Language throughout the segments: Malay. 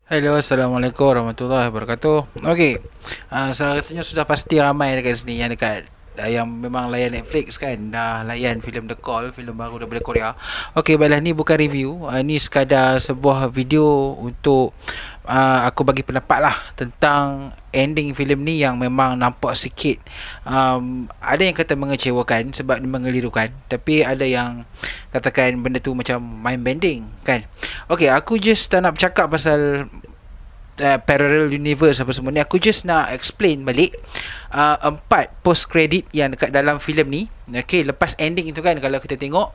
Hello, Assalamualaikum warahmatullahi wabarakatuh. Okey, saya rasanya sudah pasti ramai dekat sini yang memang layan Netflix kan, dah layan filem The Call, filem baru daripada Korea. Okey, baiklah, ni bukan review, ni sekadar sebuah video untuk aku bagi pendapat lah tentang ending filem ni yang memang nampak sikit ada yang kata mengecewakan sebab dia mengelirukan, tapi ada yang katakan benda tu macam mind bending kan. Okay, aku just tak nak bercakap pasal parallel universe apa semua ni. Aku just nak explain balik empat post credit yang dekat dalam filem ni. Okay, lepas ending itu kan, kalau kita tengok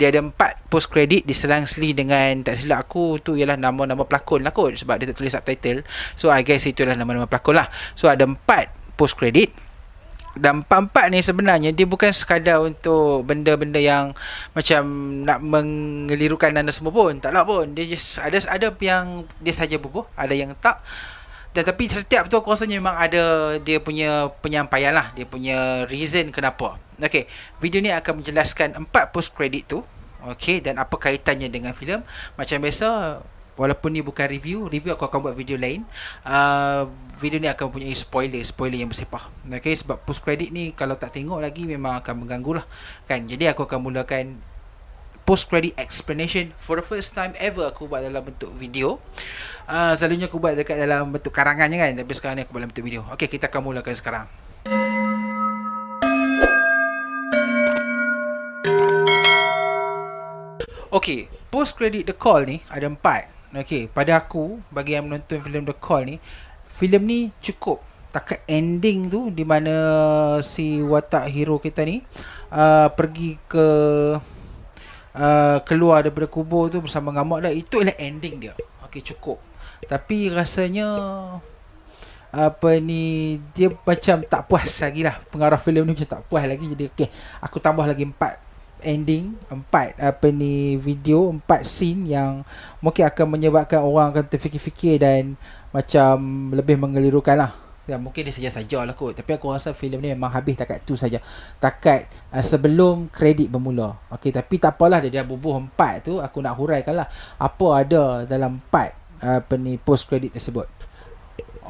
dia ada empat post credit diselang-seli dengan, tak silap aku tu ialah nama-nama pelakon lah kot, sebab dia tak tulis subtitle. So I guess itu adalah nama-nama pelakon lah. So ada empat post credit, dan empat-empat ni sebenarnya dia bukan sekadar untuk benda-benda yang macam nak mengelirukan anda semua pun. Taklah pun. Dia just ada yang dia saja bubuh, ada yang tak. Tetapi setiap tu aku rasanya memang ada dia punya penyampaian lah, dia punya reason kenapa. Okay, video ni akan menjelaskan empat post credit tu. Okay, dan apa kaitannya dengan filem. Macam biasa, walaupun ni bukan review aku akan buat video lain. Video ni akan mempunyai spoiler yang bersepah. Okay, sebab post credit ni kalau tak tengok lagi memang akan mengganggu lah kan. Jadi aku akan mulakan post credit explanation for the first time ever aku buat dalam bentuk video. Selalunya aku buat dekat dalam bentuk karangannya kan, tapi sekarang ni aku buat dalam bentuk video. Okay, kita akan mulakan sekarang. Okay, post credit The Call ni ada empat. Okay, pada aku, bagi yang menonton filem The Call ni, filem ni cukup. Takat ending tu di mana si watak hero kita ni pergi ke keluar daripada kubur tu bersama dengan mak dia, itu adalah ending dia. Okay, cukup. Tapi rasanya apa ni, dia macam tak puas lagi lah, pengarah filem ni macam tak puas lagi. Jadi okay, aku tambah lagi empat ending, empat video, empat scene yang mungkin akan menyebabkan orang akan terfikir-fikir dan macam lebih mengelirukan lah. Ya, mungkin dia saja-saja lah kot, tapi aku rasa filem ni memang habis takat tu saja, takat sebelum kredit bermula. Okey, tapi tak apalah, dia dah bubuh empat tu, aku nak huraikan lah apa ada dalam empat post credit tersebut.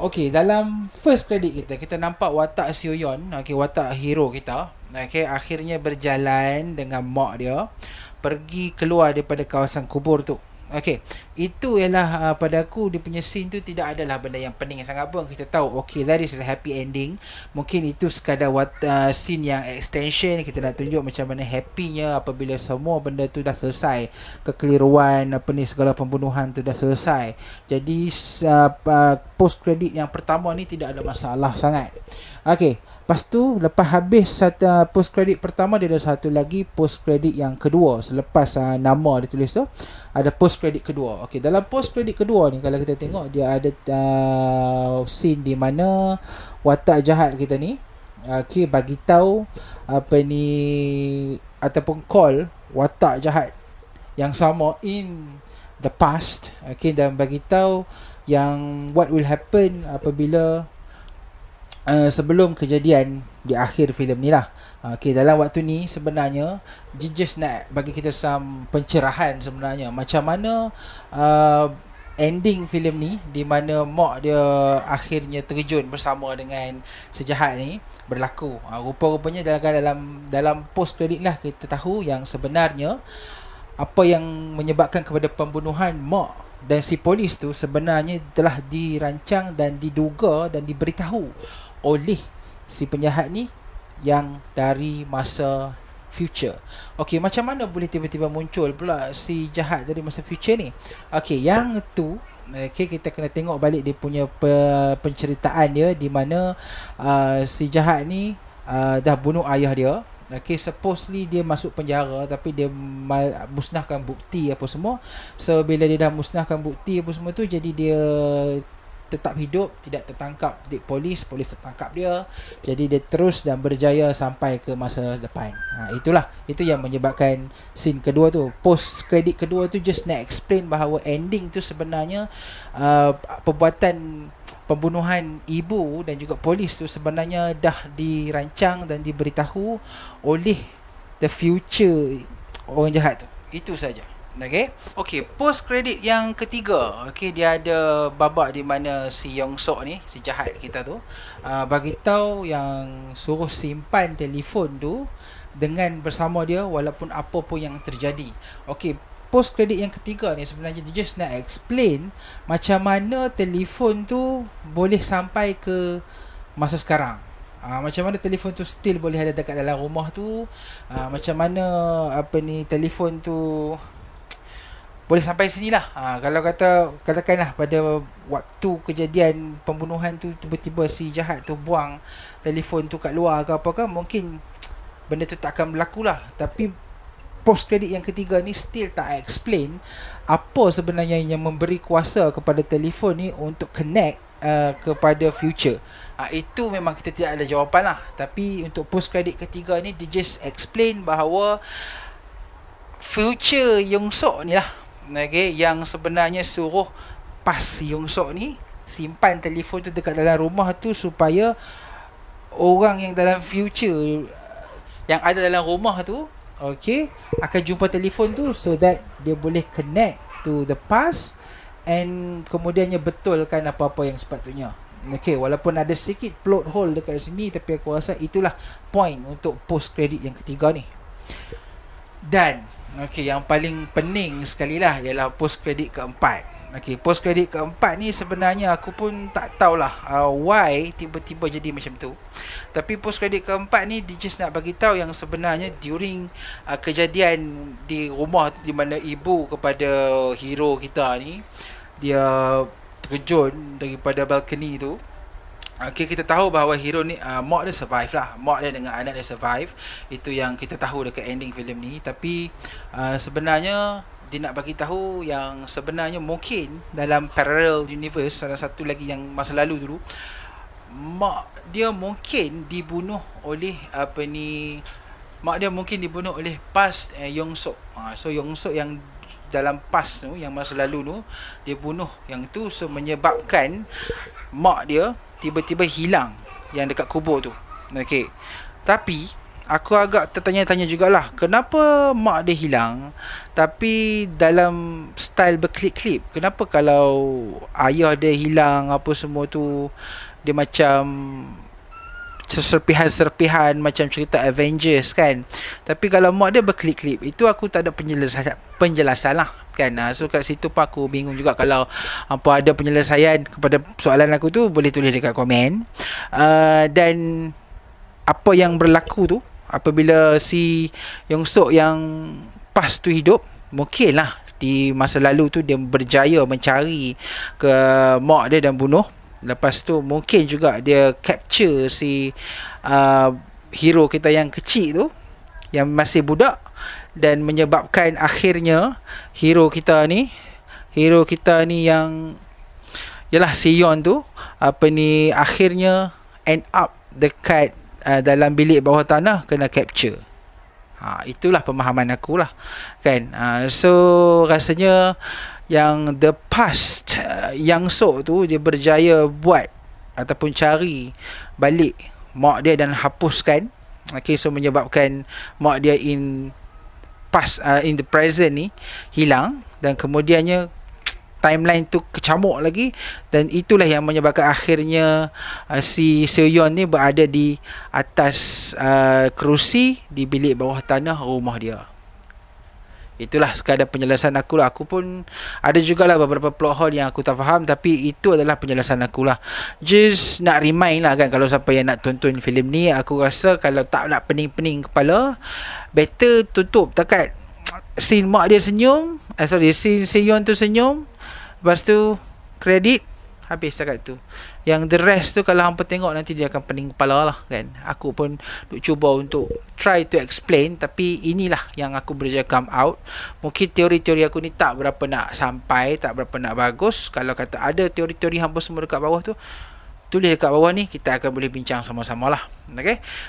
Okey, dalam first credit kita nampak watak Seoyeon, okey, watak hero kita, okey, akhirnya berjalan dengan mak dia pergi keluar daripada kawasan kubur tu. Okey, itu ialah pada aku dia punya scene tu tidak adalah benda yang pening sangat pun. Kita tahu okey, that is a happy ending. Mungkin itu sekadar scene yang extension, kita nak tunjuk macam mana happynya apabila semua benda tu dah selesai, kekeliruan segala pembunuhan tu dah selesai. Jadi post credit yang pertama ni tidak ada masalah sangat. Okey, lepas tu lepas habis satu post credit pertama, dia ada satu lagi post credit yang kedua. Selepas nama dia tulis tu, ada post credit kedua. Okey, dalam post credit kedua ni kalau kita tengok, dia ada scene di mana watak jahat kita ni bagi tahu ataupun call watak jahat yang sama in the past, dan bagi tahu yang what will happen apabila sebelum kejadian di akhir filem ni lah. Okay, dalam waktu ni sebenarnya dia just nak bagi kita some pencerahan sebenarnya macam mana ending filem ni, di mana mak dia akhirnya terjun bersama dengan sejahat ni berlaku. Rupa-rupanya dalam post credit lah kita tahu yang sebenarnya apa yang menyebabkan kepada pembunuhan mak dan si polis tu sebenarnya telah dirancang dan diduga dan diberitahu oleh si penjahat ni yang dari masa future. Okey, macam mana boleh tiba-tiba muncul pula si jahat dari masa future ni? Okey, yang tu kita kena tengok balik dia punya penceritaan dia, di mana si jahat ni dah bunuh ayah dia. Okay, supposedly dia masuk penjara, tapi dia musnahkan bukti apa semua. So bila dia dah musnahkan bukti apa semua tu, jadi dia tetap hidup, tidak tertangkap di polis tertangkap dia. Jadi dia terus dan berjaya sampai ke masa depan. Itu yang menyebabkan scene kedua tu, post credit kedua tu, just nak explain bahawa ending tu sebenarnya perbuatan pembunuhan ibu dan juga polis tu sebenarnya dah dirancang dan diberitahu oleh the future orang jahat tu. Itu saja. Okey, post credit yang ketiga. Okey, dia ada babak di mana si Yong Sok ni, si jahat kita tu, bagi tahu yang suruh simpan telefon tu dengan bersama dia walaupun apa pun yang terjadi. Okey, post credit yang ketiga ni sebenarnya dia just nak explain macam mana telefon tu boleh sampai ke masa sekarang. Macam mana telefon tu still boleh ada dekat dalam rumah tu, macam mana telefon tu boleh sampai sini lah. Kalau katakanlah pada waktu kejadian pembunuhan tu tiba-tiba si jahat tu buang telefon tu kat luar ke apa ke, mungkin benda tu tak akan berlaku lah. Tapi post credit yang ketiga ni still tak explain apa sebenarnya yang memberi kuasa kepada telefon ni untuk connect kepada future. Itu memang kita tidak ada jawapan lah. Tapi untuk post credit ketiga ni dia just explain bahawa future Yong Sok ni lah, yang sebenarnya suruh pas Yong Sok ni simpan telefon tu dekat dalam rumah tu supaya orang yang dalam future yang ada dalam rumah tu akan jumpa telefon tu, so that dia boleh connect to the past and kemudiannya betulkan apa-apa yang sepatutnya. Walaupun ada sikit plot hole dekat sini, tapi aku rasa itulah point untuk post credit yang ketiga ni. Dan yang paling pening sekali lah ialah post credit keempat. Post credit keempat ni sebenarnya aku pun tak tahulah why tiba-tiba jadi macam tu. Tapi post credit keempat ni dia just nak bagi tahu yang sebenarnya during kejadian di rumah di mana ibu kepada hero kita ni dia terjun daripada balcony tu. Kita tahu bahawa hero ni mak dia survive lah. Mak dia dengan anak dia survive. Itu yang kita tahu dekat ending filem ni. Tapi sebenarnya dia nak bagi tahu yang sebenarnya mungkin dalam parallel universe, salah satu lagi yang masa lalu dulu, mak dia mungkin dibunuh oleh mak dia mungkin dibunuh oleh past Yong Sok. So Yong Sok yang dalam past tu, yang masa lalu tu, dia bunuh yang tu, so menyebabkan mak dia tiba-tiba hilang yang dekat kubur tu. Tapi aku agak tertanya-tanya jugalah, kenapa mak dia hilang tapi dalam style berklip-klip? Kenapa kalau ayah dia hilang apa semua tu dia macam serpihan-serpihan macam cerita Avengers kan? Tapi kalau mak dia berklip-klip, itu aku tak ada penjelasan lah kan. So kat situ pun aku bingung juga. Kalau apa ada penyelesaian kepada soalan aku tu, boleh tulis dekat komen. Dan apa yang berlaku tu apabila si Yong Sok yang pas tu hidup, mungkin lah di masa lalu tu dia berjaya mencari ke mak dia dan bunuh. Lepas tu mungkin juga dia capture si hero kita yang kecil tu, yang masih budak, dan menyebabkan akhirnya hero kita ni yang yalah si Yon tu akhirnya end up dekat dalam bilik bawah tanah kena capture. Itulah pemahaman aku lah kan. So rasanya yang the past Yang Sok tu dia berjaya buat ataupun cari balik mak dia dan hapuskan. So menyebabkan mak dia in the present ni hilang, dan kemudiannya timeline tu kecamuk lagi, dan itulah yang menyebabkan akhirnya si Seoyeon ni berada di atas kerusi di bilik bawah tanah rumah dia. Itulah sekadar penjelasan aku lah. Aku pun ada jugalah beberapa plot hole yang aku tak faham, tapi itu adalah penjelasan aku lah. Just nak remind lah kan, kalau siapa yang nak tonton filem ni, aku rasa kalau tak nak pening-pening kepala, better tutup dekat scene mak dia senyum, scene Seoyeon tu senyum, lepas tu kredit, habis dekat tu. Yang the rest tu kalau hampa tengok nanti dia akan pening kepala lah kan. Aku pun duk cuba untuk try to explain, tapi inilah yang aku berjaya come out. Mungkin teori-teori aku ni tak berapa nak sampai, tak berapa nak bagus. Kalau kata ada teori-teori hampa semua dekat bawah tu, tulis dekat bawah ni, kita akan boleh bincang sama-sama lah.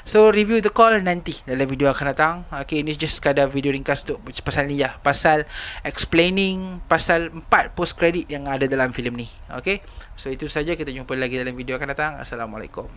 So review The Call nanti dalam video akan datang. Ini just sekadar video ringkas untuk pasal ni lah, pasal explaining pasal 4 post credit yang ada dalam filem ni. So itu saja, kita jumpa lagi dalam video akan datang. Assalamualaikum.